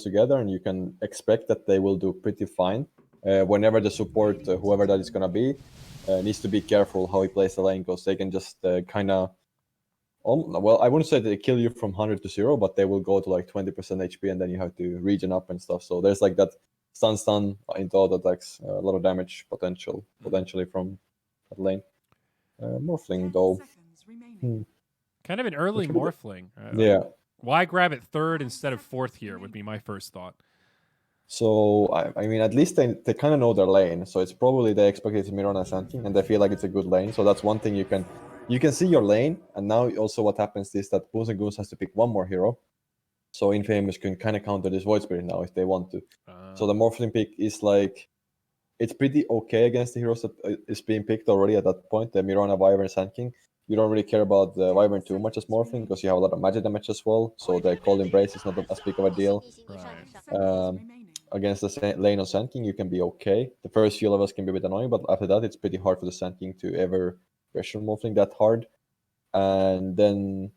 together, and you can expect that they will do pretty fine. Whenever the support, whoever that is going to be, needs to be careful how he plays the lane, because they can just kind of, well, I wouldn't say they kill you from 100 to 0, but they will go to like 20% HP, and then you have to regen up and stuff. So there's like that stun into auto attacks, a lot of damage potentially from that lane. Morphling though. Kind of an early Morphling. Yeah. Why grab it third instead of fourth here would be my first thought. So, I mean, at least they kind of know their lane. So it's probably they expect it's Mirana Santing, and they feel like it's a good lane. So that's one thing you can see your lane. And now also what happens is that Boons and Goons has to pick one more hero. So Infamous can kind of counter this Void Spirit now if they want to. So the Morphling pick is like, it's pretty okay against the heroes that is being picked already at that point. The Mirana, Wyvern, Sand King. You don't really care about the Wyvern too much as Morphling, because you have a lot of magic damage as well. So the Cold Embrace is not as big of a deal. Right. Against the lane of Sand King, you can be okay. The first few levels can be a bit annoying, but after that, it's pretty hard for the Sand King to ever pressure Morphling that hard. And then,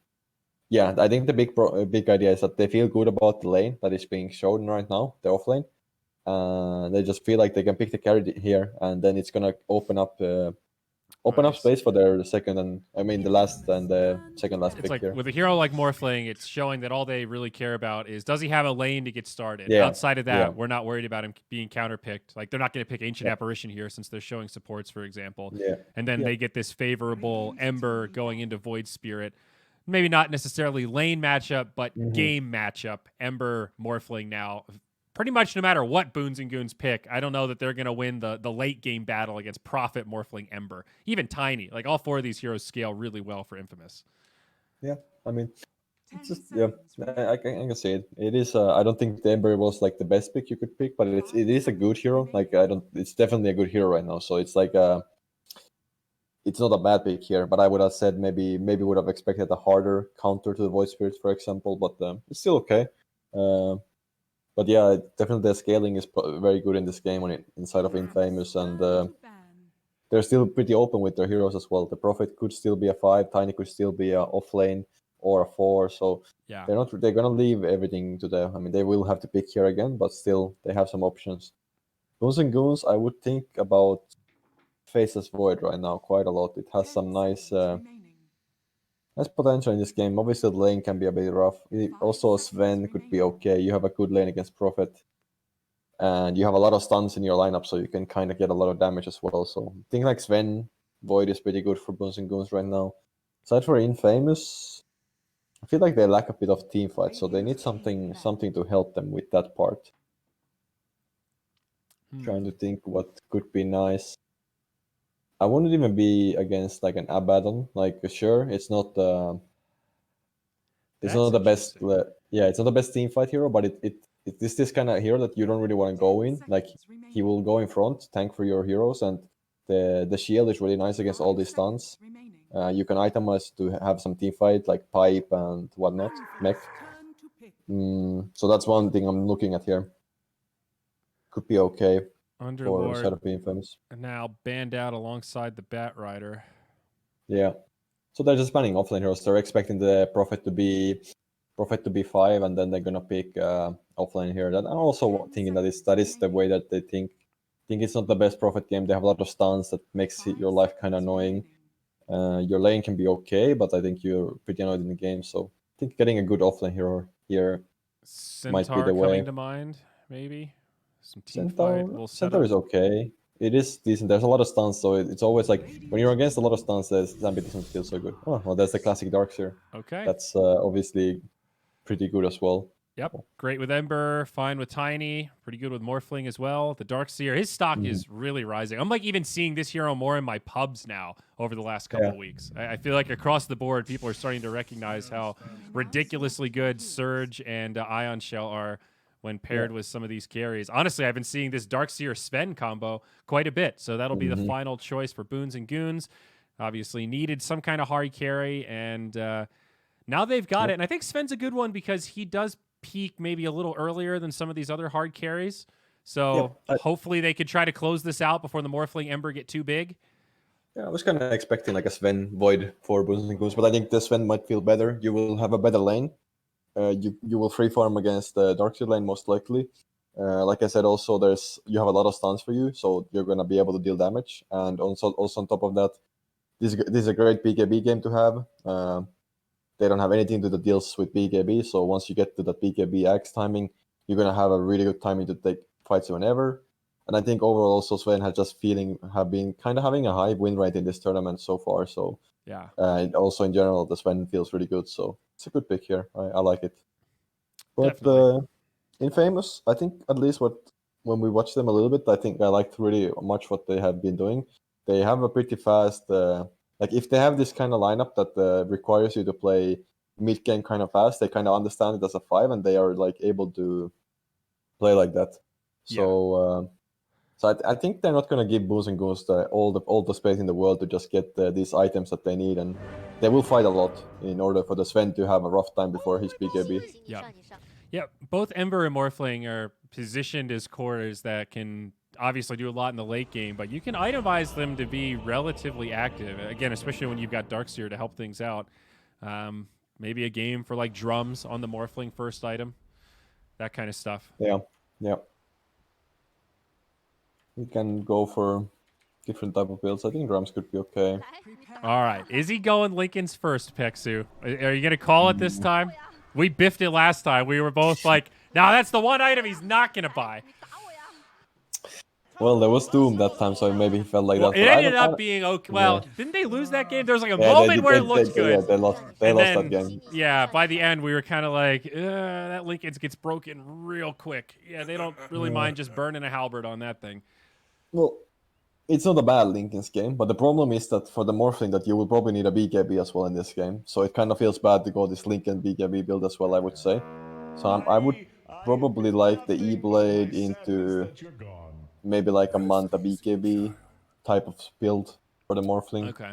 yeah, I think the big idea is that they feel good about the lane that is being shown right now, the off lane. They just feel like they can pick the carry here, and then it's gonna open up space for their second and the last and the second last pick like here. With a hero like Morphling, it's showing that all they really care about is, does he have a lane to get started? Yeah. Outside of that, we're not worried about him being counterpicked. Like, they're not going to pick Ancient Apparition here since they're showing supports, for example. Yeah. And then they get this favorable Ember going into Void Spirit. Maybe not necessarily lane matchup, but game matchup. Ember, Morphling now. Pretty much no matter what Boons and Goons pick, I don't know that they're going to win the late game battle against Prophet, Morphling, Ember. Even Tiny. Like, all four of these heroes scale really well for Infamous. Yeah, I mean, it's just, I can say it. It is, I don't think the Ember was like the best pick you could pick, but it is a good hero. Like, it's definitely a good hero right now. So it's like, it's not a bad pick here, but I would have said maybe would have expected a harder counter to the Void Spirits, for example, but it's still okay. But yeah, definitely the scaling is very good in this game inside of Infamous, and they're still pretty open with their heroes as well. The Prophet could still be a 5, Tiny could still be a off lane or a 4, so they're gonna leave everything to them. I mean, they will have to pick here again, but still they have some options. Boons and Goons, I would think about Faceless Void right now quite a lot. It has some nice potential in this game. Obviously, the lane can be a bit rough. Also, Sven could be okay. You have a good lane against Prophet, and you have a lot of stuns in your lineup, so you can kind of get a lot of damage as well. So, I think like Sven, Void is pretty good for Boons and Goons right now. Aside for Infamous, I feel like they lack a bit of team fight, so they need something to help them with that part. Trying to think what could be nice. I wouldn't even be against like an Abaddon. Like, sure, it's not the best. It's not the best team fight hero, but it's this kind of hero that you don't really want to go in. Like, he will go in front, tank for your heroes, and the shield is really nice against all these stuns. You can itemize to have some team fight like pipe and whatnot, mech. So that's one thing I'm looking at here. Could be okay. Underlord for of Infamous. Now banned out alongside the Bat Rider. Yeah. So they're just banning offlane heroes. They're expecting the Prophet to be 5, and then they're gonna pick offlane here. That I'm also thinking that is the way that they think. It's not the best Prophet game. They have a lot of stuns that makes your life kind of annoying. Your lane can be okay, but I think you're pretty annoyed in the game. So I think getting a good offlane hero here might be the way. Coming to mind, maybe. Some team Centaur, fight. Centaur is okay. It is decent. There's a lot of stuns, so it's always like when you're against a lot of stuns, the Stampede doesn't feel so good. Oh, well, that's the classic Darkseer. Okay. That's obviously pretty good as well. Yep. Great with Ember, fine with Tiny, pretty good with Morphling as well. The Darkseer, his stock is really rising. I'm like even seeing this hero more in my pubs now over the last couple of weeks. I feel like across the board, people are starting to recognize how ridiculously good Surge and Ion Shell are when paired with some of these carries. Honestly, I've been seeing this Darkseer Sven combo quite a bit, so that'll be the final choice for Boons and Goons. Obviously needed some kind of hard carry, and now they've got it. And I think Sven's a good one because he does peak maybe a little earlier than some of these other hard carries. So hopefully they could try to close this out before the Morphling Ember get too big. Yeah, I was kind of expecting like a Sven Void for Boons and Goons, but I think the Sven might feel better. You will have a better lane. you will free farm against the Darkseer lane most likely. Like I said, also you have a lot of stuns for you, so you're gonna be able to deal damage. And also on top of that, this is a great BKB game to have. They don't have anything to the deals with BKB, so once you get to the BKB X timing, you're gonna have a really good timing to take fights whenever. And I think overall also Sven has just have been kind of having a high win rate in this tournament so far. So Yeah. And also in general, the Sven feels really good. So it's a good pick here. I like it. But Infamous, I think at least when we watch them a little bit, I think I liked really much what they have been doing. They have a pretty fast, like if they have this kind of lineup that requires you to play mid game kind of fast, they kind of understand it as a 5, and they are like able to play like that. So, so I think they're not gonna give Booze and Goose all the space in the world to just get these items that they need, and they will fight a lot in order for the Sven to have a rough time before his BKB. Yeah, both Ember and Morphling are positioned as cores that can obviously do a lot in the late game, but you can itemize them to be relatively active. Again, especially when you've got Darkseer to help things out. Maybe a game for like drums on the Morphling first item, that kind of stuff. Yeah. We can go for different type of builds. I think drums could be okay. All right, is he going Lincoln's first, Peksu? Are you gonna call it this time? We biffed it last time. We were both like, "No, that's the one item he's not gonna buy." Well, there was Doom that time, so maybe he felt like that. It ended up being okay. Well, didn't they lose that game? There was like a moment where it looked good. Yeah, they lost that game. Yeah, by the end, we were kind of like, that Lincoln's gets broken real quick. Yeah, they don't really mind just burning a halberd on that thing. Well, it's not a bad Lincoln's game, but the problem is that for the Morphling that you will probably need a BKB as well in this game. So it kind of feels bad to go this Lincoln BKB build as well, I would say. So I would probably like the E-Blade into maybe like a Manta BKB type of build for the Morphling. Okay.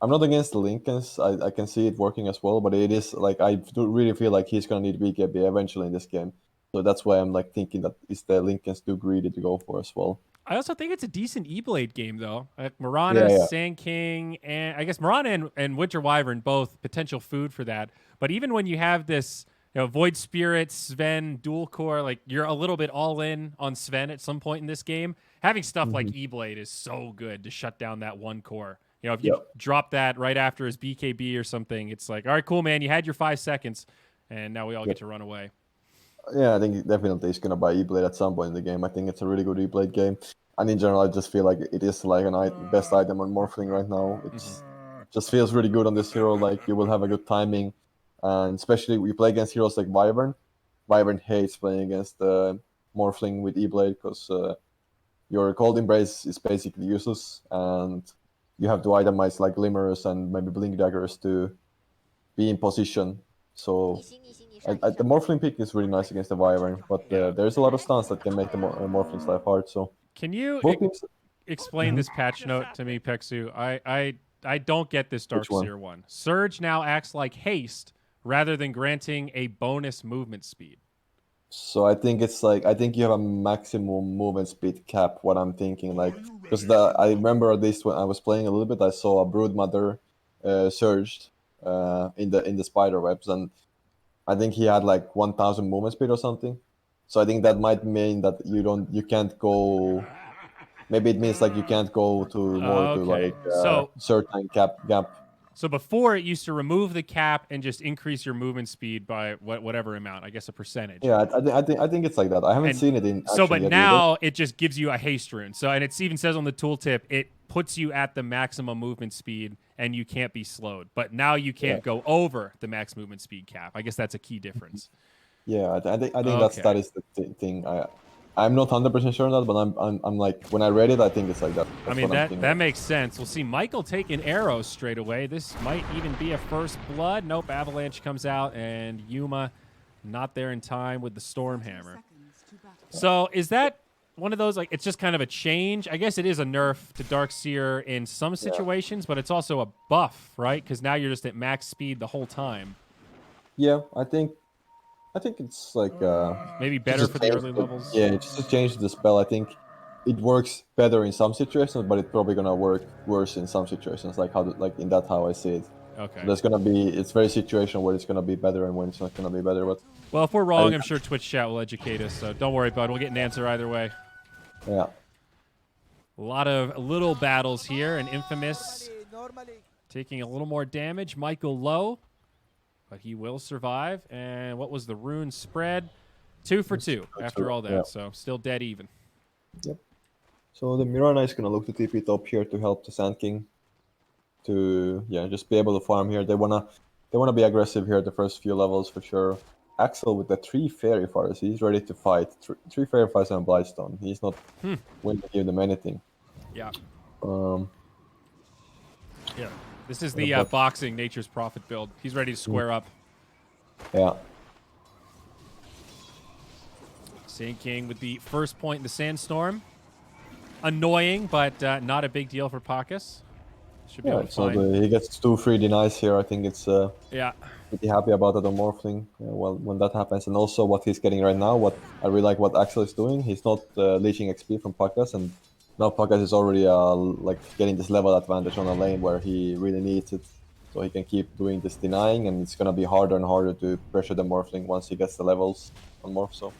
I'm not against the Lincolns. I can see it working as well, but it is like I do really feel like he's gonna need BKB eventually in this game. So that's why I'm like thinking that is the Lincolns too greedy to go for as well. I also think it's a decent E-Blade game, though. Marana, Sand King, and I guess Marana and Winter Wyvern, both potential food for that. But even when you have this, Void Spirit, Sven, dual core, like you're a little bit all in on Sven at some point in this game. Having stuff like E-Blade is so good to shut down that one core. If you drop that right after his BKB or something, it's like, all right, cool, man, you had your 5 seconds, and now we all get to run away. Yeah, I think definitely he's going to buy E-Blade at some point in the game. I think it's a really good E-Blade game. And in general, I just feel like it is like best item on Morphling right now. It just feels really good on this hero. Like, you will have a good timing. And especially we play against heroes like Wyvern. Wyvern hates playing against Morphling with E-Blade because your Cold Embrace is basically useless. And you have to itemize like Glimmers and maybe Blink Daggers to be in position. So the Morphling pick is really nice against the Wyvern, but there's a lot of stuns that can make the Morphling's life hard. So can you explain this patch note to me, Peksu? I don't get this Darkseer one. Surge now acts like haste rather than granting a bonus movement speed. So I think it's like you have a maximum movement speed cap. What I'm thinking, like, because I remember at least when I was playing a little bit, I saw a Broodmother surged in the spider webs, and I think he had like 1,000 movement speed or something. So I think that might mean that you can't go. Maybe it means like you can't go to more to like certain gap. So before it used to remove the cap and just increase your movement speed by whatever amount, I guess a percentage. Yeah, I think it's like that. I haven't seen it in. But now it just gives you a haste rune. So and it even says on the tooltip it puts you at the maximum movement speed and you can't be slowed. But now you can't go over the max movement speed cap. I guess that's a key difference. Yeah, I think that is the thing. I'm not 100% sure on that, but I'm like, when I read it, I think it's like that. I mean, that makes sense. We'll see Michael taking arrows straight away. This might even be a first blood. Nope, Avalanche comes out, and Yuma not there in time with the Stormhammer. So is that one of those, like, it's just kind of a change? I guess it is a nerf to Darkseer in some situations, but it's also a buff, right? Because now you're just at max speed the whole time. Yeah, I think it's like maybe better for the early levels. Yeah, just to change the spell. I think it works better in some situations, but it's probably gonna work worse in some situations. Like how I see it. Okay. So there's gonna be, it's very situational where it's gonna be better and when it's not gonna be better. But Well, if we're wrong, I'm sure Twitch chat will educate us. So don't worry, bud. We'll get an answer either way. yeah, A lot of little battles here, and Infamous taking a little more damage. Michael low, but he will survive. And what was the rune spread? 2 for 2 after all that. Yeah. So still dead even. Yep. So the Mirana is gonna look to TP top here to help the Sand King to just be able to farm here. They wanna be aggressive here at the first few levels for sure. Axel with the 3 Fairy Fires, he's ready to fight. Three Fairy Fires and Blightstone. He's not willing to give them anything. Yeah. Yeah. This is the boxing Nature's Prophet build. He's ready to square up. Yeah. Sand King with the first point in the Sandstorm. Annoying, but not a big deal for Pakis. Should be able to find. He gets 2 free denies here. I think it's yeah. pretty happy about it on Morphling. Well, when that happens, and also what he's getting right now. What I really like what Axel is doing. He's not leeching XP from Pakis, and now Pakis is already like getting this level advantage on a lane where he really needs it. So he can keep doing this denying, and it's gonna be harder and harder to pressure the Morphling once he gets the levels on Morph. So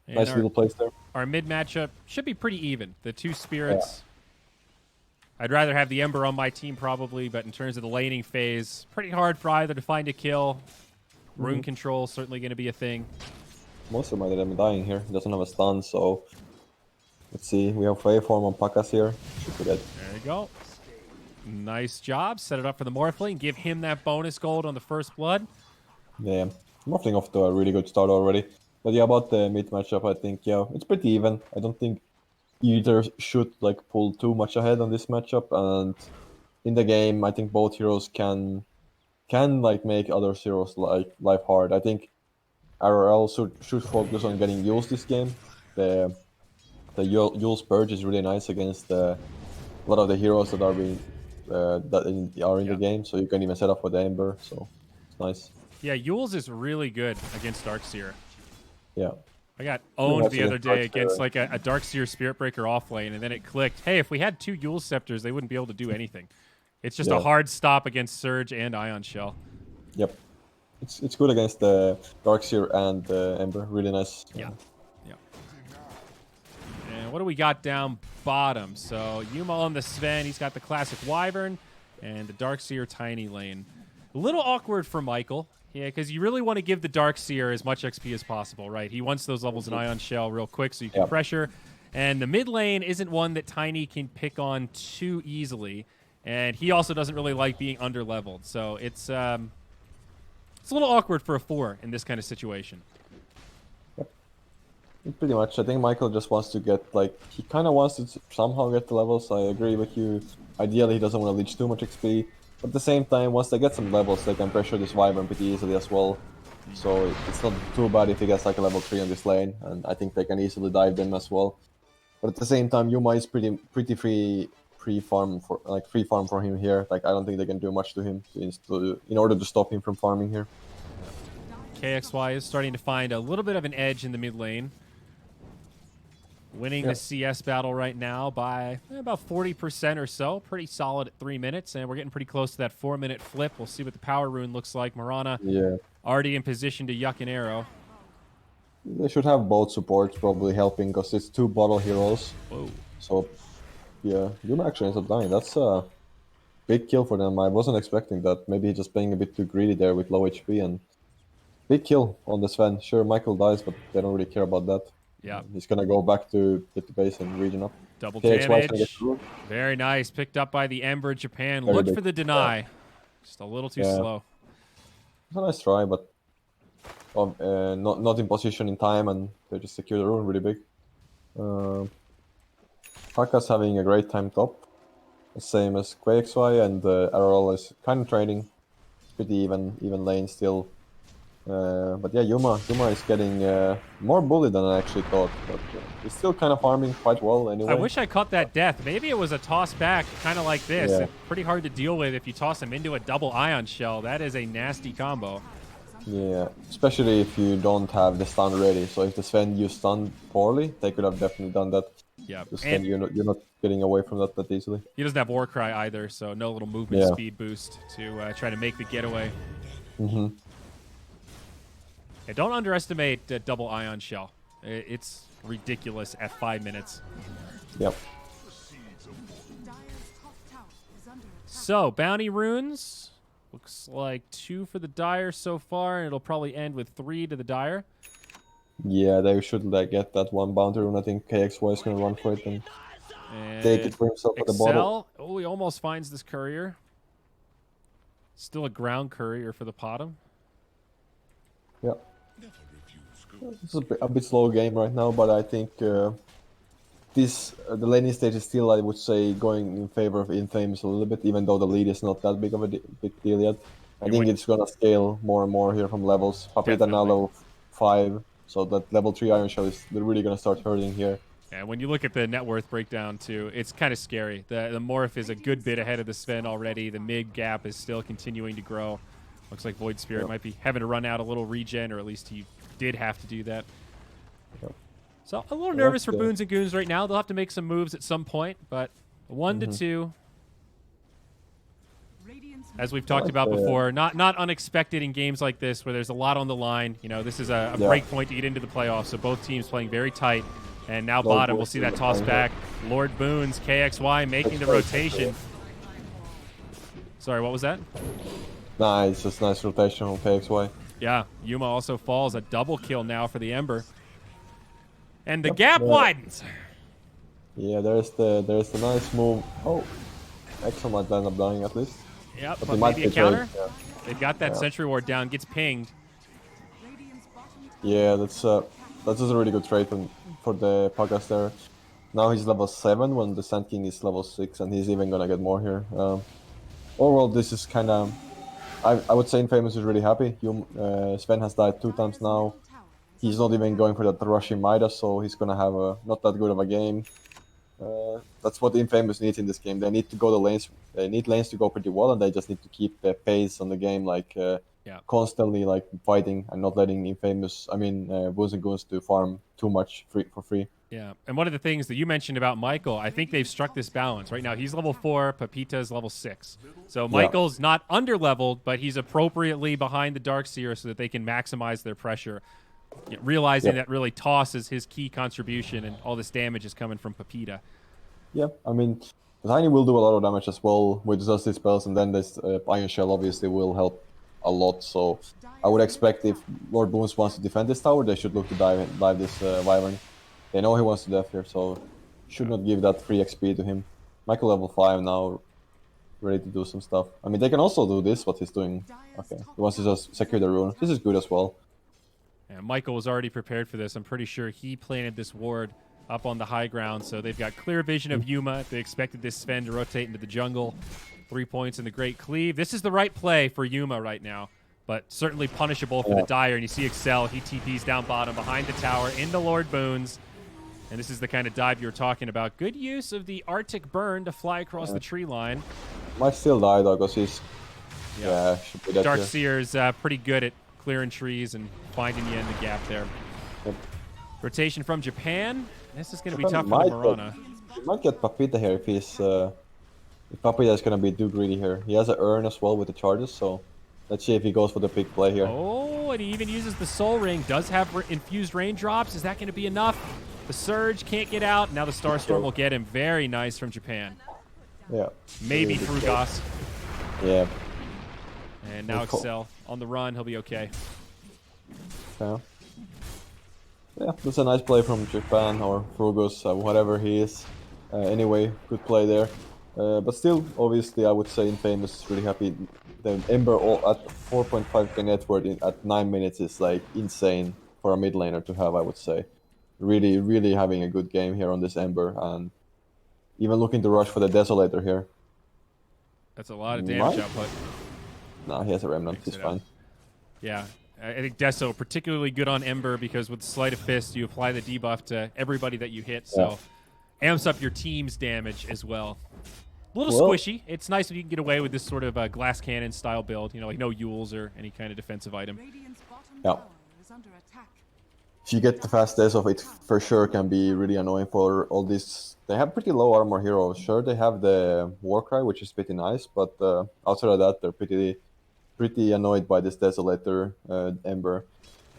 and nice little place there. Our mid matchup should be pretty even. The 2 spirits. Yeah. I'd rather have the Ember on my team probably, but in terms of the laning phase, pretty hard for either to find a kill. Rune control certainly going to be a thing. Most of my them dying here. He doesn't have a stun, so let's see. We have Waveform on Pakis here. Should be dead. There you go. Nice job. Set it up for the Morphling. Give him that bonus gold on the first blood. Yeah, Morphling off to a really good start already. But yeah, about the mid matchup, I think it's pretty even. I don't think either should like pull too much ahead on this matchup. And in the game, I think both heroes can like make other heroes like life hard. I think RRL should focus on getting Yules this game. The Yules Purge is really nice against a lot of the heroes that are being in the game. So you can even set up for the Ember. So it's nice. Yeah, Yules is really good against Darkseer. Yeah. I got owned the other day against like a Darkseer Spirit Breaker off lane, and then it clicked. Hey, if we had 2 Yule Scepters, they wouldn't be able to do anything. It's just a hard stop against Surge and Ion Shell. Yep. It's good against the Darkseer and Ember. Really nice. Yeah. And what do we got down bottom? So Yuma on the Sven. He's got the classic Wyvern and the Darkseer Tiny lane. A little awkward for Michael. Yeah, because you really want to give the Darkseer as much XP as possible, right? He wants those levels in Ion Shell real quick so you can pressure. And the mid lane isn't one that Tiny can pick on too easily. And he also doesn't really like being under-leveled. So it's a little awkward for a 4 in this kind of situation. Pretty much. I think Michael just wants to get, like, he kind of wants to somehow get the levels. I agree with you. Ideally, he doesn't want to leech too much XP. But at the same time, once they get some levels, they can pressure this Wyvern pretty easily as well. So it's not too bad if he gets like a level 3 on this lane, and I think they can easily dive them as well. But at the same time, Yuma is pretty free farm for him here. Like I don't think they can do much to him in order to stop him from farming here. KXY is starting to find a little bit of an edge in the mid lane. Winning the CS battle right now by about 40% or so. Pretty solid at 3 minutes, and we're getting pretty close to that 4-minute flip. We'll see what the power rune looks like. Marana already in position to yuck an arrow. They should have both supports probably helping because it's 2 bottle heroes. Whoa. So, yeah, Yuma actually ends up dying. That's a big kill for them. I wasn't expecting that. Maybe he's just playing a bit too greedy there with low HP, and big kill on the Sven. Sure, Michael dies, but they don't really care about that. Yeah, he's gonna go back to get the base and region up. Double damage. Very nice. Picked up by the Ember Japan. Looked for the deny. Just a little too slow. It's a nice try, but not in position in time, and they just secure the rune really big. Pakis having a great time top, same as KXY, and RL is kind of trading. Pretty even lane still. But yeah, Yuma is getting more bullied than I actually thought, but he's still kind of farming quite well anyway. I wish I caught that death. Maybe it was a toss back, kind of like this. It's pretty hard to deal with if you toss him into a double Ion Shell. That is a nasty combo. Yeah, especially if you don't have the stun ready. So if the Sven used stun poorly, they could have definitely done that. Yeah, Just and then you're not getting away from that easily. he doesn't have Warcry either, so no little movement Yeah. speed boost to try to make the getaway. Mm-hmm. Yeah, don't underestimate double Ion Shell. It's ridiculous at 5 minutes. Yep. So, bounty runes. Looks like 2 for the Dire so far, and it'll probably end with 3 to the Dire. Yeah, they should get that one bounty rune. I think KXY is gonna run for it and take it for himself at the bottom. Excel. Oh, he almost finds this courier. Still a ground courier for the bottom. Yeah. It's a bit slow game right now, but I think this the laning stage is still, I would say, going in favor of Infamous a little bit, even though the lead is not that big of a big deal yet. I think it's gonna scale more and more here from levels. Papita now level 5, so that level 3 Iron Shell is really gonna start hurting here. And when you look at the net worth breakdown too, it's kind of scary. The Morph is a good bit ahead of the Sven already. The mid gap is still continuing to grow. Looks like Void Spirit might be having to run out a little regen, or at least he did have to do that. Yep. So a little nervous for Boons and Goons right now. They'll have to make some moves at some point, but 1 to 2. As we've talked about before, not unexpected in games like this where there's a lot on the line. You know, this is a break point to get into the playoffs, so both teams playing very tight. And now bottom, we'll see that toss back. Lord Boons, KXY making the rotation. Sorry, what was that? Nice, just nice rotation on KXY. Yeah, Yuma also falls. A double kill now for the Ember. And the gap widens. Yeah, there's the nice move. Oh, Exo might end up dying at least. Yep, but maybe a counter. Yeah. They've got that Sentry Ward down, gets pinged. Yeah, that's a really good trade for the Pagas there. Now he's level 7 when the Sand King is level 6, and he's even gonna get more here. Overall, this is kind of... I would say Infamous is really happy. Sven has died 2 times now. He's not even going for that rushing Midas, so he's gonna have not that good of a game. That's what Infamous needs in this game. They need to go the lanes. They need lanes to go pretty well, and they just need to keep the pace on the game, constantly fighting and not letting Boons and Goons to farm too much for free. Yeah, and one of the things that you mentioned about Michael, I think they've struck this balance. Right now, he's level 4, Papita's level 6. So Michael's not under-leveled, but he's appropriately behind the Darkseer so that they can maximize their pressure. Realizing that really Toss is his key contribution, and all this damage is coming from Papita. Yeah, Tiny will do a lot of damage as well with just these spells, and then this Iron Shell obviously will help a lot. So I would expect if Lord Boons wants to defend this tower, they should look to dive this Wyvern. They know he wants to death here, so should not give that free XP to him. Michael level 5 now, ready to do some stuff. They can also do this, what he's doing. Okay, he wants to just secure the rune. This is good as well. Yeah, Michael was already prepared for this. I'm pretty sure he planted this ward up on the high ground, so they've got clear vision of Yuma. They expected this Sven to rotate into the jungle. 3 points in the Great Cleave. This is the right play for Yuma right now, but certainly punishable for the Dire. And you see Excel, he TPs down bottom behind the tower into Lord Boons. And this is the kind of dive you were talking about. Good use of the Arctic Burn to fly across the tree line. Might still die though, because he's... should be dead. Darkseer's pretty good at clearing trees and finding you in the gap there. Yep. Rotation from Japan. This is going to be tough for the Marana. He might get Papita here if he's... if Papita is going to be too greedy here. He has an urn as well with the charges, so... Let's see if he goes for the big play here. Oh, and he even uses the Soul Ring. Does have infused raindrops. Is that going to be enough? The Surge can't get out. Now the Starstorm will get him. Very nice from Japan. Yeah. Maybe Frugas. Yeah. And now Excel on the run. He'll be okay. Yeah. Yeah, that's a nice play from Japan or Frugus, whatever he is. Anyway, good play there. But still, obviously, I would say Infamous is really happy. The Ember at 4.5k net worth at 9 minutes is insane for a mid laner to have, I would say. Really, really having a good game here on this Ember, and even looking to rush for the Desolator here. That's a lot of damage output. Nah, he has a Remnant, he's fine. Yeah, I think Deso particularly good on Ember because with Sleight of Fist, you apply the debuff to everybody that you hit, so amps up your team's damage as well. A little squishy. It's nice if you can get away with this sort of glass cannon style build, like no Yules or any kind of defensive item. Yeah. if you get the fast death of it, for sure can be really annoying for all these. They have pretty low armor heroes. Sure, they have the Warcry, which is pretty nice, but outside of that, they're pretty annoyed by this Desolator Ember.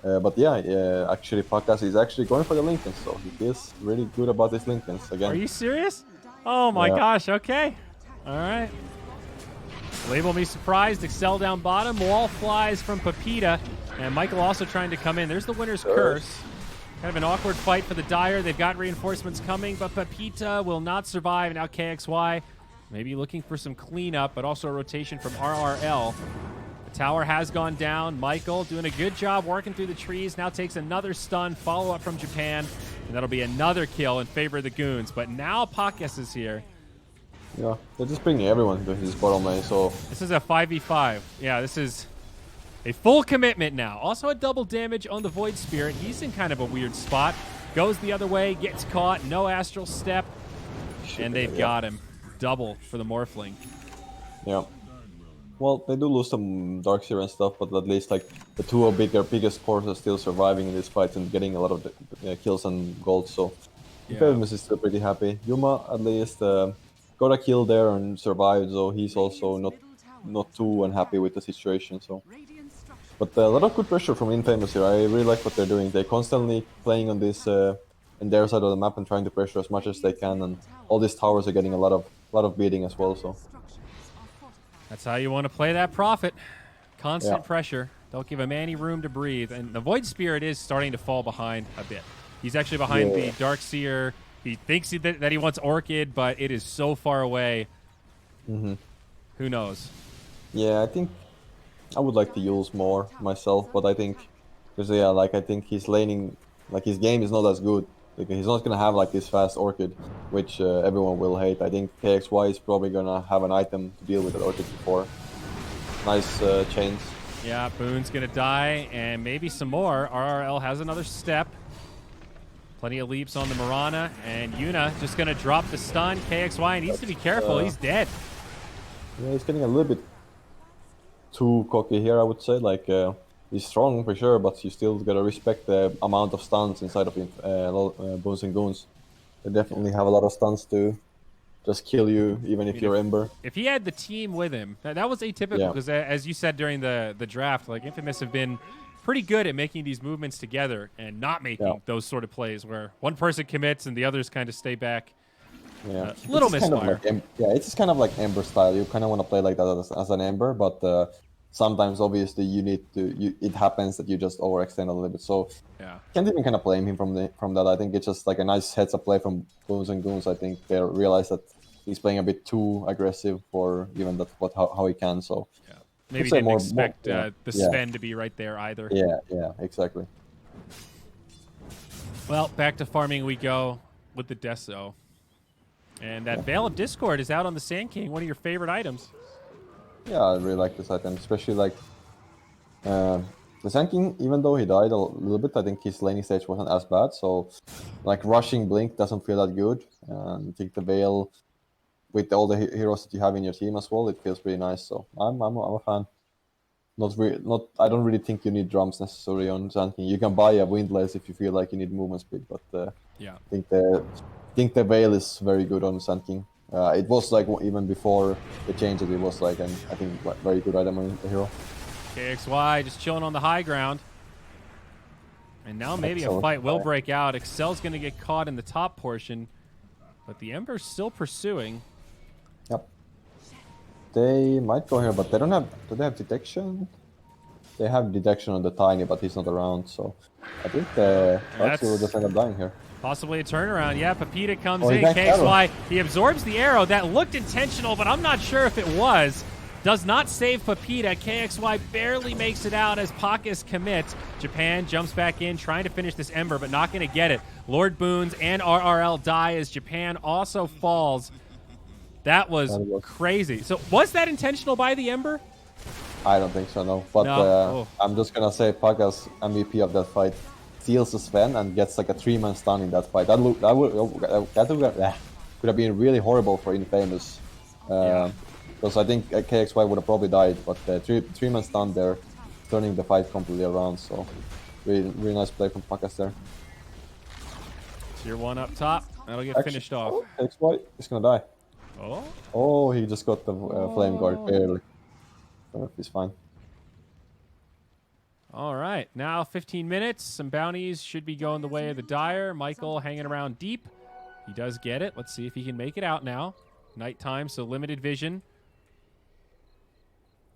But yeah, actually, Pakas is actually going for the Lincolns, so he feels really good about his Lincolns again. Are you serious? Oh my gosh, okay. All right. Label me surprised. Excel down bottom. Wall flies from Pepita. And Michael also trying to come in. There's the winner's curse. Kind of an awkward fight for the Dire. They've got reinforcements coming, but Pepita will not survive. Now KXY maybe looking for some cleanup, but also a rotation from RRL. The tower has gone down. Michael doing a good job working through the trees. Now takes another stun. Follow-up from Japan. And that'll be another kill in favor of the Goons. But now Pakas is here. Yeah, they're just bringing everyone to his bottom lane, so... This is a 5v5. Yeah, this is a full commitment now. Also a double damage on the Void Spirit. He's in kind of a weird spot. Goes the other way, gets caught, no Astral Step. And they've got him. Double for the Morphling. Yeah. Well, they do lose some Darkseer and stuff, but at least like the two of their biggest cores are still surviving in this fight and getting a lot of kills and gold, so... Infamous is still pretty happy. Yuma, at least... got a kill there and survived, so he's also not too unhappy with the situation. So, but a lot of good pressure from Infamous here. I really like what they're doing. They're constantly playing on this in their side of the map and trying to pressure as much as they can, and all these towers are getting a lot of beating as well. So that's how you want to play that Prophet. Constant pressure. Don't give him any room to breathe. And the Void Spirit is starting to fall behind a bit. He's actually behind the Darkseer. He thinks that he wants Orchid, but it is so far away. Who knows? Yeah, I think I would like to use more myself, but I think, because I think he's laning, like his game is not as good. Like, he's not gonna have like this fast Orchid, which everyone will hate. I think KXY is probably gonna have an item to deal with that Orchid before. Nice chains. Yeah, Boone's gonna die, and maybe some more. RRL has another step. Plenty of leaps on the Mirana, and Yuna just going to drop the stun. KXY needs to be careful. He's dead. Yeah, he's getting a little bit too cocky here, I would say. Like, he's strong for sure, but you still got to respect the amount of stuns inside of Bones and Goons. They definitely have a lot of stuns to just kill you, even if you're Ember. If he had the team with him, that was atypical, because as you said during the draft, like Infamous have been pretty good at making these movements together and not making those sort of plays where one person commits and the others kind of stay back. Yeah, little misfire. Kind of like, it's just kind of like Ember style. You kind of want to play like that as an Ember, but sometimes obviously you need to. It happens that you just overextend a little bit. So can't even kind of blame him from that. I think it's just like a nice heads-up play from Boons and Goons. I think they realize that he's playing a bit too aggressive for even how he can. So. Maybe didn't expect the Sven to be right there either. Yeah, exactly. Well, back to farming we go with the Deso. And that Veil of Discord is out on the Sand King, one of your favorite items. Yeah, I really like this item, especially like the Sand King, even though he died a little bit, I think his laning stage wasn't as bad. So like rushing Blink doesn't feel that good. And I think the Veil, with all the heroes that you have in your team as well, it feels pretty nice. So I'm a fan. I don't really think you need drums necessarily on Sand King. You can buy a Windlass if you feel like you need movement speed, but I think the Veil is very good on Sand King. It was like even before the change, it was like I think very good item on the hero. KXY just chilling on the high ground. And now maybe a fight will break out. Excel's going to get caught in the top portion, but the Ember's still pursuing. Yep. They might go here, but they don't have... Do they have detection? They have detection on the Tiny, but he's not around, so... I think the Darkseer will just end up dying here. Possibly a turnaround. Yeah, Pepita comes in. KXY, he absorbs the arrow. That looked intentional, but I'm not sure if it was. Does not save Pepita. KXY barely makes it out as Pakas commits. Japan jumps back in, trying to finish this Ember, but not going to get it. Lord Boons and RRL die as Japan also falls. That was crazy. So was that intentional by the Ember? I don't think so, no. But I'm just going to say Pakas, MVP of that fight, steals the Sven and gets like a 3-man stun in that fight. That could have been really horrible for Infamous. Because I think KXY would have probably died, but the 3-man stun there, turning the fight completely around. So Really nice play from Pakas there. Tier 1 up top. That'll get finished off. Oh, takes white. He's gonna die. Oh. Oh, he just got the flame guard barely. He's fine. All right, now 15 minutes. Some bounties should be going the way of the Dire. Michael hanging around deep. He does get it. Let's see if he can make it out now. Nighttime, so limited vision.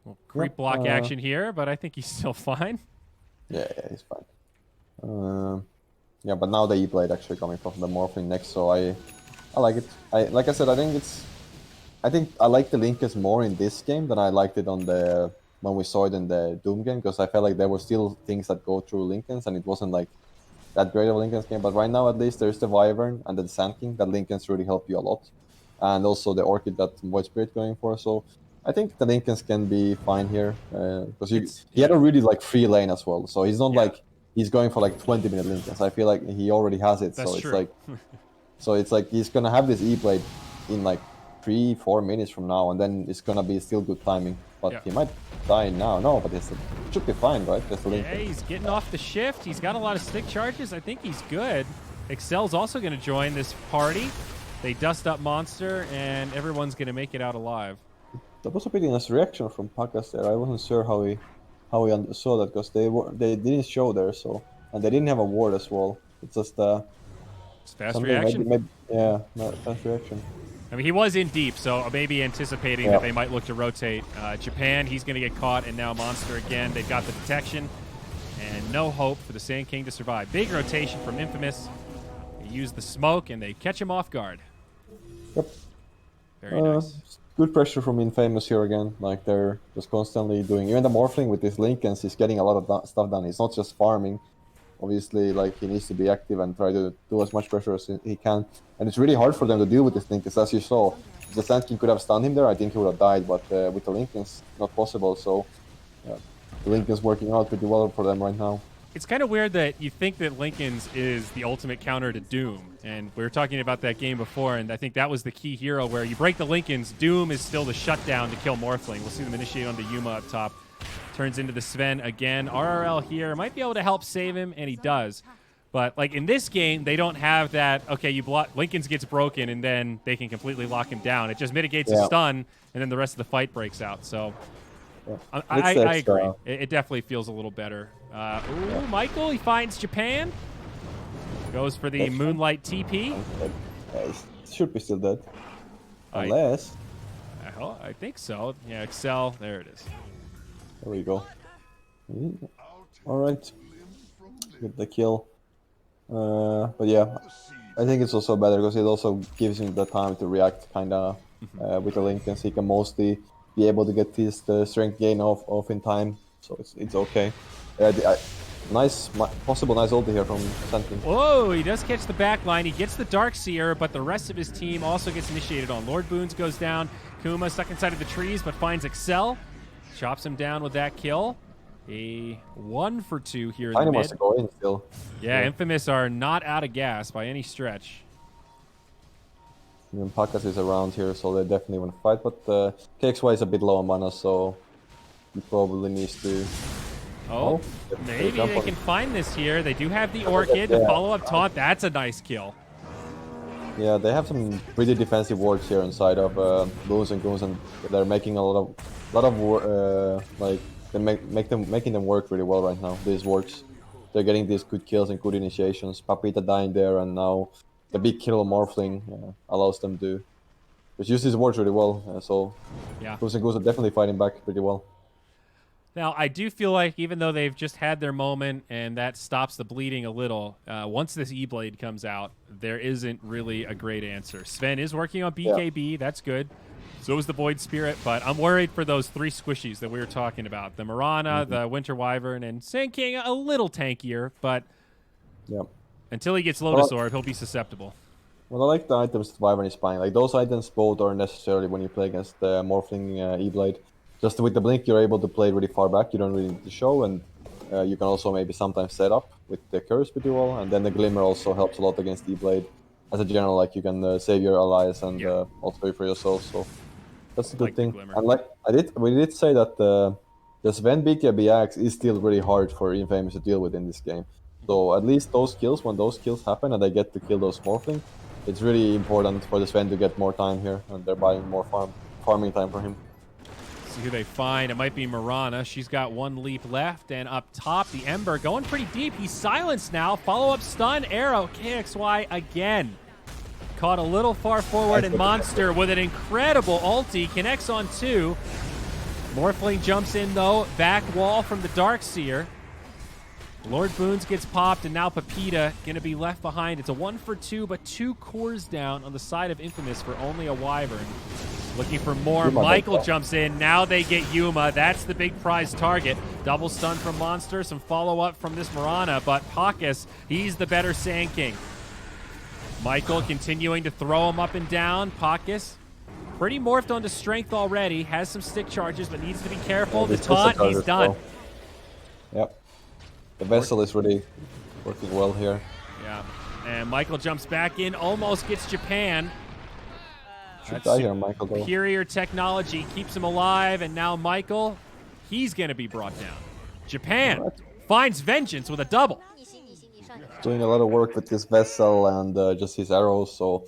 Well, creep block action here, but I think he's still fine. Yeah, he's fine. Yeah, but now the E-Blade actually coming from the Morphling next, so I like it. Like I said, I think I like the Linkens more in this game than I liked it on the when we saw it in the Doom game, because I felt like there were still things that go through Linkens, and it wasn't like that great of a Linkens game. But right now, at least, there's the Wyvern and the Sand King that Linkens really help you a lot, and also the Orchid that Void Spirit going for. So I think the Linkens can be fine here, because he had a really like free lane as well. So he's not like he's going for like 20-minute Linkens. I feel like he already has it. That's so true. It's like he's gonna have this E-Blade in like 3-4 minutes from now, and then it's gonna be still good timing. But he might die now. No, but it should be fine, right? Yeah, he's getting off the shift. He's got a lot of stick charges. I think he's good. Excel's also going to join this party. They dust up Monster, and everyone's going to make it out alive. That was a pretty nice reaction from Pakas there. I wasn't sure how he saw that, because they didn't show there, so, and they didn't have a ward as well. It's just it's fast reaction. Yeah, fast reaction. I mean, he was in deep, so maybe anticipating that they might look to rotate. Japan, he's going to get caught, and now Monster again. They've got the detection, and no hope for the Sand King to survive. Big rotation from Infamous. They use the smoke, and they catch him off guard. Yep. Very nice. Good pressure from Infamous here again. Like, they're just constantly doing... Even the Morphling with his Linkens, he's getting a lot of stuff done. He's not just farming. Obviously, like, he needs to be active and try to do as much pressure as he can. And it's really hard for them to deal with this Linkens, as you saw. If the Sand King could have stunned him there, I think he would have died, but with the Linkens, not possible. So, yeah, the Linkens working out pretty well for them right now. It's kind of weird that you think that Linkens is the ultimate counter to Doom. And we were talking about that game before, and I think that was the key hero where you break the Linkens, Doom is still the shutdown to kill Morphling. We'll see them initiate onto Yuma up top. Turns into the Sven again. RRL here might be able to help save him, and he does. But like in this game, they don't have that, okay, you block, Linkens gets broken, and then they can completely lock him down. It just mitigates his stun, and then the rest of the fight breaks out. So I agree. It definitely feels a little better. Ooh, Michael, he finds Japan. Goes for the Moonlight TP. He should be still dead. Unless... I think so. Yeah, Excel. There it is. There we go. Alright. Get the kill. But yeah, I think it's also better because it also gives him the time to react kinda with the Linkens. He can mostly be able to get his strength gain off in time, so it's okay. Possible nice ulti here from Sentin. Whoa, he does catch the back line. He gets the Darkseer, but the rest of his team also gets initiated on. Lord Boons goes down. Kuma stuck inside of the trees, but finds Excel. Chops him down with that kill. A 1 for 2 here in the mid. Wants to go in still. Yeah, Infamous are not out of gas by any stretch. And Pakas is around here, so they definitely want to fight. But KXY is a bit low on mana, so he probably needs to... Oh, maybe they can find this here. They do have the Orchid, the follow-up taunt. That's a nice kill. Yeah, they have some pretty defensive wards here inside of Goons and Goons, and they're making a lot of like they making them work really well right now. These wards, they're getting these good kills and good initiations. Papita dying there, and now the big kill Morphling allows them to just use these wards really well. So yeah, Goons and Goons are definitely fighting back pretty well. Now, I do feel like even though they've just had their moment and that stops the bleeding a little, once this E-Blade comes out, there isn't really a great answer. Sven is working on BKB. That's good. So is the Void Spirit, but I'm worried for those 3 squishies that we were talking about. The Mirana, the Winter Wyvern, and Sand King a little tankier, but until he gets Lotus Orb, he'll be susceptible. Well, I like the items that Wyvern is buying. Like, those items both aren't necessarily when you play against the Morphling E-Blade. Just with the Blink, you're able to play really far back. You don't really need to show, and you can also maybe sometimes set up with the Curse pretty well. And then the Glimmer also helps a lot against E-Blade. As a general, like, you can save your allies and also pay for yourself. So that's a good thing. And like we did say that the Sven BKB axe is still really hard for Infamous to deal with in this game. So at least those kills, when those kills happen and they get to kill those Morphling, it's really important for the Sven to get more time here, and they're buying more farming time for him. See who they find. It might be Mirana. She's got one leap left, and up top, the Ember going pretty deep. He's silenced now. Follow-up stun, arrow, KXY again. Caught a little far forward, and Monster with an incredible ulti connects on 2. Morphling jumps in, though. Back wall from the Darkseer. Lord Boons gets popped, and now Pepita going to be left behind. It's a 1 for 2, but 2 cores down on the side of Infamous for only a Wyvern. Looking for more. Yuma Michael jumps in. Now they get Yuma. That's the big prize target. Double stun from Monster. Some follow-up from this Mirana, but Pakis, he's the better Sand King. Michael continuing to throw him up and down. Pakis, pretty morphed onto strength already. Has some stick charges, but needs to be careful. The taunt, he's done. Yep. The Vessel is really working well here. Yeah. And Michael jumps back in, almost gets Japan. Should die here, Michael, though. Superior technology keeps him alive, and now Michael, he's going to be brought down. Japan finds vengeance with a double. Doing a lot of work with this Vessel and just his arrows, so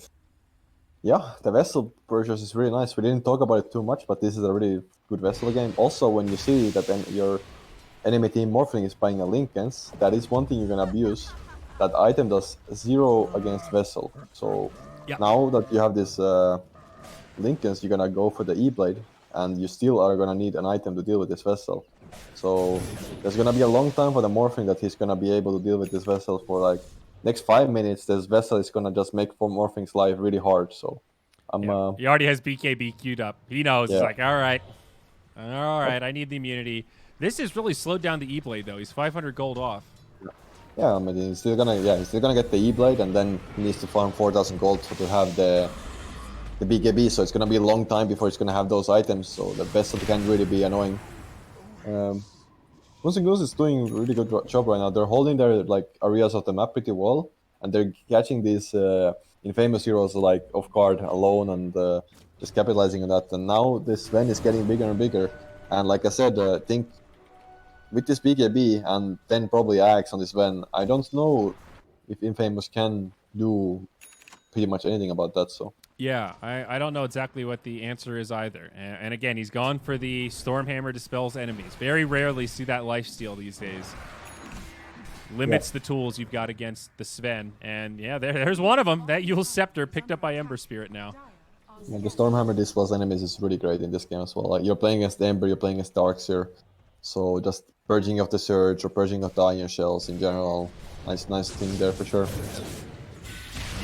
yeah, the Vessel purchase is really nice. We didn't talk about it too much, but this is a really good Vessel game. Also, when you see that your enemy team Morphling is buying a Linken's, that is one thing you can abuse. That item does 0 against Vessel. So now that you have this Linken's, you're gonna go for the E-Blade, and you still are gonna need an item to deal with this Vessel. So there's gonna be a long time for the Morphling that he's gonna be able to deal with this Vessel for like next 5 minutes. This Vessel is gonna just make for Morphling's life really hard. So he already has BKB queued up. He knows. He's like, all right, I need the immunity. This has really slowed down the E-Blade, though. He's 500 gold off. Yeah, I mean, he's still gonna get the E-Blade, and then he needs to farm 4,000 gold to have the BKB. So it's gonna be a long time before it's gonna have those items. So the Vessel can really be annoying. Goose is doing a really good job right now. They're holding their like areas of the map pretty well, and they're catching these Infamous heroes like off guard alone, and just capitalizing on that. And now this Sven is getting bigger and bigger. And like I said, I think with this BKB and then probably Axe on this Sven, I don't know if Infamous can do pretty much anything about that. So yeah, I don't know exactly what the answer is either. And again, he's gone for the Stormhammer dispels enemies. Very rarely see that lifesteal these days. Limits the tools you've got against the Sven. And yeah, there's one of them. That Yule's Scepter picked up by Ember Spirit now. Yeah, the Stormhammer dispels enemies is really great in this game as well. Like, you're playing against Ember, you're playing against Darkseer. So just purging of the Surge or purging of the Iron Shells in general. Nice thing there for sure.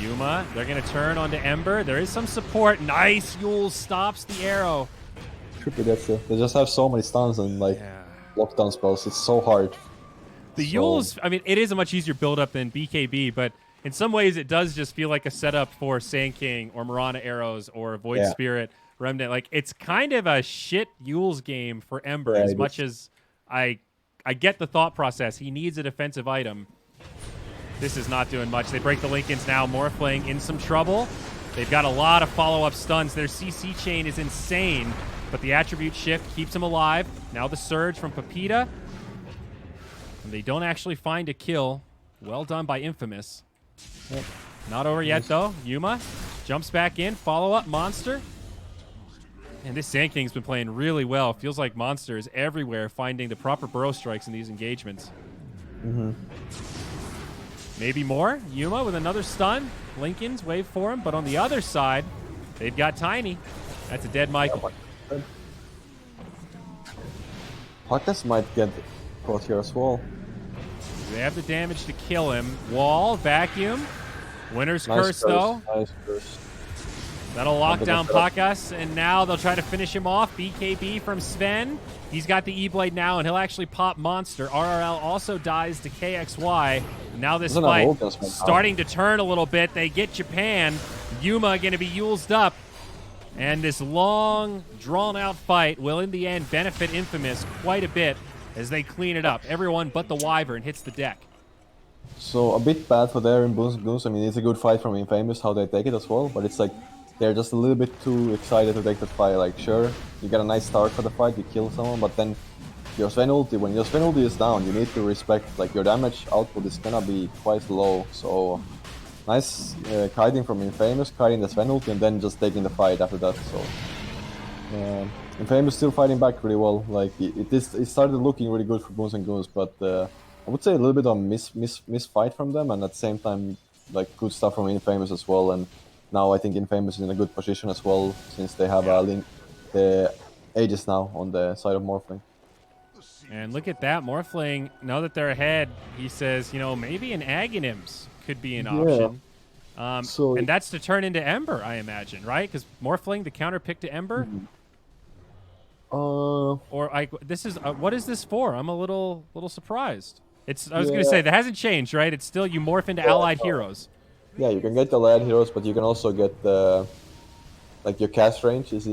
Yuma, they're going to turn onto Ember. There is some support. Nice. Yule stops the arrow. Triple gets it. They just have so many stuns and like lockdown spells. It's so hard. The Yule's, I mean, it is a much easier build-up than BKB, but in some ways it does just feel like a setup for Sand King or Mirana Arrows or Void Spirit Remnant. Like, it's kind of a shit Yule's game for Ember as much as I get the thought process. He needs a defensive item. This is not doing much. They break the Linken's now. Morphling in some trouble. They've got a lot of follow-up stuns. Their CC chain is insane, but the attribute shift keeps him alive. Now the Surge from Pepita. And they don't actually find a kill. Well done by Infamous. Not over yet, though. Yuma jumps back in. Follow-up Monster. And this Sand King's been playing really well. Feels like Monster is everywhere, finding the proper burrow strikes in these engagements. Maybe more. Yuma with another stun. Linken's wave for him, but on the other side, they've got Tiny. That's a dead Michael. Pakis might get caught here as well. They have the damage to kill him. Wall, vacuum. Winner's curse, though. Nice curse. That'll lock down Pakis, and now they'll try to finish him off. BKB from Sven. He's got the E-Blade now, and he'll actually pop Monster. RRL also dies to KXY. Now this fight starting to turn a little bit. They get Japan. Yuma going to be Yulesed up. And this long, drawn-out fight will, in the end, benefit Infamous quite a bit as they clean it up. Everyone but the Wyvern hits the deck. So a bit bad for their Goose. I mean, it's a good fight from Infamous, how they take it as well, but it's like they're just a little bit too excited to take that fight. Like, sure, you get a nice start for the fight, you kill someone, but then your Sven ulti, when your Sven ulti is down, you need to respect, like, your damage output is gonna be quite low. So nice kiting from Infamous, kiting the Sven ulti, and then just taking the fight after that. So Infamous still fighting back really well. Like, it started looking really good for Boons and Goons, but I would say a little bit of miss fight from them, and at the same time, like, good stuff from Infamous as well. And now I think Infamous is in a good position as well, since they have the Aegis now on the side of Morphling. And look at that, Morphling, now that they're ahead, he says, you know, maybe an Aghanims could be an option. And that's to turn into Ember, I imagine, right? Because Morphling, the counter pick to Ember? Or this is what is this for? I'm a little surprised. I was gonna say that hasn't changed, right? It's still you morph into allied heroes. Yeah, you can get the allied heroes, but you can also get the your cast range is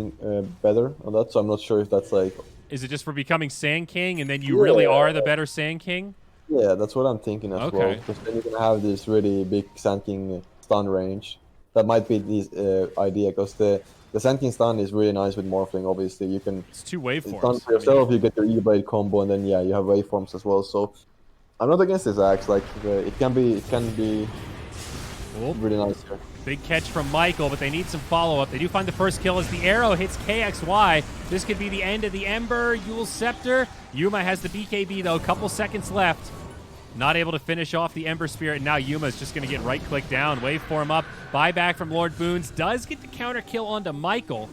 better on that. So I'm not sure if that's like. Is it just for becoming Sand King, and then you really are the better Sand King? Yeah, that's what I'm thinking as well. Because then you can have this really big Sand King stun range. That might be the idea, because the Sand King stun is really nice with Morphling. Obviously, you can. It's 2 waveforms. Stun for yourself, you get your E-Blade combo, and then you have waveforms as well. So I'm not against this axe. Like it can be cool. Really nice here. Big catch from Michael, but they need some follow-up. They do find the first kill as the arrow hits KXY. This could be the end of the Ember. Yule's Scepter. Yuma has the BKB, though. Couple seconds left. Not able to finish off the Ember Spirit. Now Yuma's just going to get right-click down. Waveform up. Buyback from Lord Boons. Does get the counter kill onto Michael.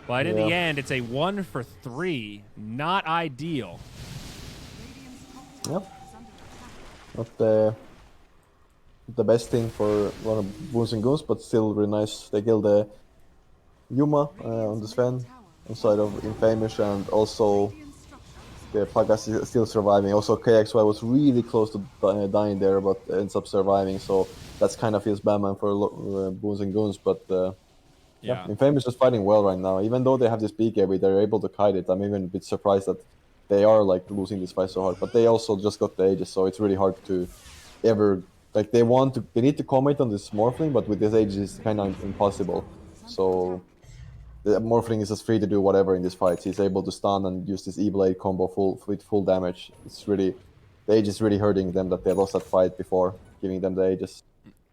But in the end, it's a 1 for 3. Not ideal. Yep. Not the best thing for one of Boons and Goons, but still really nice. They killed the Yuma on the Sven inside of Infamous, and also the Pagas is still surviving. Also KXY was really close to dying there, but ends up surviving, so that's kind of feels bad, man, for Boons and Goons. But Infamous is fighting well right now. Even though they have this BKB, they're able to kite it. I'm even a bit surprised that they are like losing this fight so hard, but they also just got the Aegis, so it's really hard to ever. Like they need to comment on this Morphling, but with this Aegis it's kind of impossible. So the Morphling is just free to do whatever in this fight. He's able to stun and use this E-Blade combo with full damage. It's really, the Aegis is really hurting them that they lost that fight before giving them the Aegis.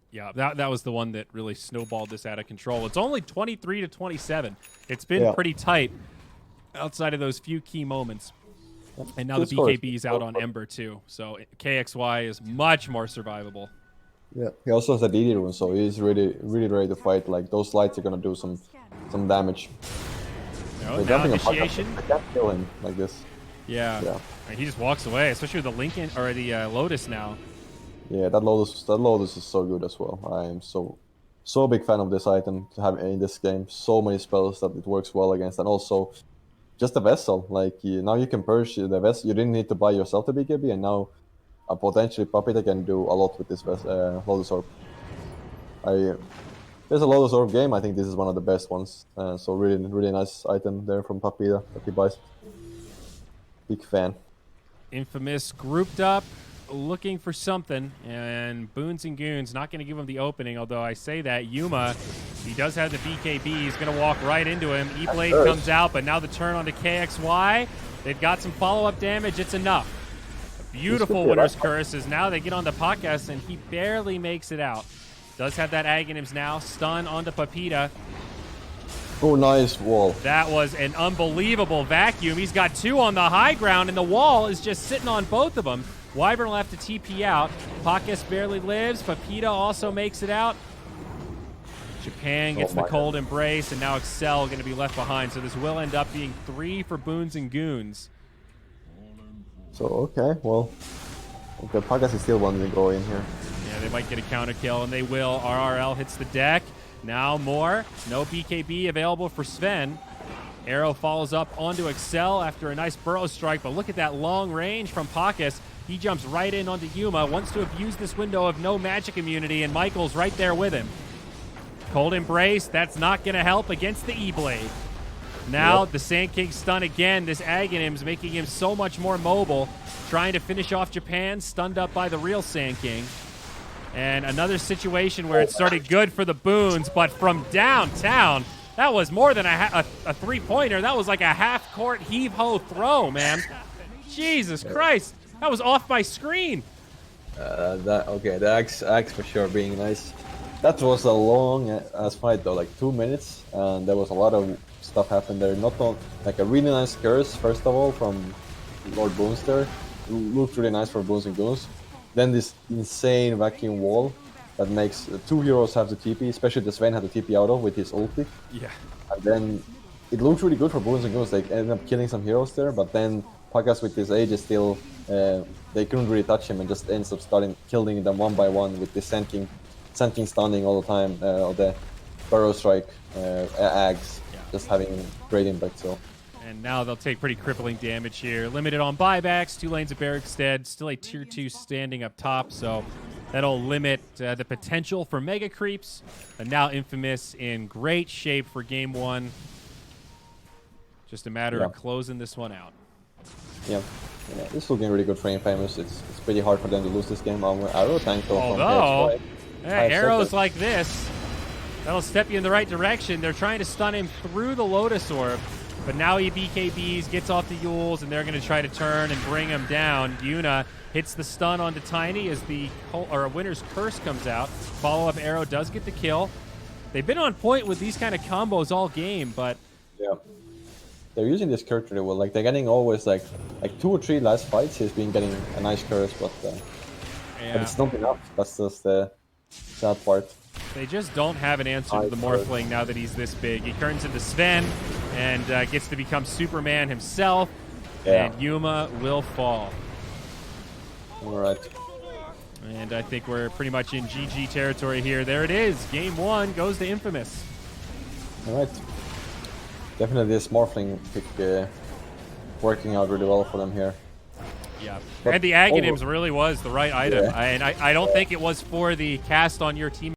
Yeah, that was the one that really snowballed this out of control. It's only 23-27. It's been pretty tight outside of those few key moments. And now the BKB is out on Ember too, so KXY is much more survivable. Yeah, he also has a DD rune, so he's really ready to fight. Like those lights are gonna do some damage. No, now initiation. I can't kill him like this. Yeah. Right, he just walks away, especially with the Lincoln or the Lotus now. Yeah, that Lotus is so good as well. I am so big fan of this item to have in this game. So many spells that it works well against, and also. Just a vessel, like now you can purge the vessel. You didn't need to buy yourself the BKB, and now potentially Papita can do a lot with this Lotus Orb. There's a Lotus Orb game. I think this is one of the best ones. So really nice item there from Papita that he buys. Big fan. Infamous grouped up, looking for something, and Boons and Goons not going to give him the opening. Although I say that Yuma. He does have the BKB. He's going to walk right into him. E-Blade comes out, but now the turn onto KXY. They've got some follow-up damage. It's enough. A beautiful Winner's Curse as now they get onto Pakas, and he barely makes it out. Does have that Aghanims now. Stun onto Papita. Oh, nice wall. That was an unbelievable vacuum. He's got 2 on the high ground, and the wall is just sitting on both of them. Wyvern will have to TP out. Pakas barely lives. Papita also makes it out. Japan gets the cold embrace, and now Excel going to be left behind. So this will end up being 3 for Boons and Goons. So, okay, well, Pagas is still wanting to go in here. Yeah, they might get a counter kill, and they will. RRL hits the deck. Now more. No BKB available for Sven. Arrow follows up onto Excel after a nice burrow strike, but look at that long range from Pakas. He jumps right in onto Yuma, wants to abuse this window of no magic immunity, and Michael's right there with him. Cold Embrace, that's not going to help against the E-Blade. Now the Sand King stun again. This Aghanim's making him so much more mobile. Trying to finish off Japan, stunned up by the real Sand King. And another situation where it started good for the Boons, but from downtown, that was more than a three-pointer. That was like a half-court heave-ho throw, man. Jesus Christ. That was off my screen. The axe for sure being nice. That was a long ass fight though, like 2 minutes, and there was a lot of stuff happened there. Not on like a really nice curse first of all from Lord Boonster, looked really nice for Boons and Goons. Then this insane vacuum wall that makes 2 heroes have the TP, especially the Sven had the TP out of with his ulti. Yeah. And then it looked really good for Boons and Goons. They ended up killing some heroes there, but then Pagas with his age is still they couldn't really touch him and just ends up starting killing them one by one with this Sand King stunning all the time, or the Burrow Strike, Ags, just having great impact. So. And now they'll take pretty crippling damage here. Limited on buybacks, 2 lanes of Barrickstead, still a tier 2 standing up top, so that'll limit the potential for mega creeps. And now Infamous in great shape for game 1. Just a matter of closing this one out. Yeah, this is looking really good for Infamous. It's pretty hard for them to lose this game. Arrow tank though. Although, arrows like this, that'll step you in the right direction. They're trying to stun him through the Lotus Orb, but now he BKBs, gets off the Yules, and they're going to try to turn and bring him down. Yuna hits the stun onto Tiny as the Winner's Curse comes out. Follow-up arrow does get the kill. They've been on point with these kind of combos all game, but... Yeah. They're using this curse really well. Like, they're getting always, like 2 or 3 last fights, he's been getting a nice curse, but it's not enough. That's just the sad part. They just don't have an answer to the Morphling now that he's this big. He turns into Sven and gets to become Superman himself, and Yuma will fall. All right. And I think we're pretty much in GG territory here. There it is. Game 1 goes to Infamous. All right. Definitely this Morphling pick working out really well for them here. Yeah, but and the Aghanims really was the right item. And I don't think it was for the cast on your team.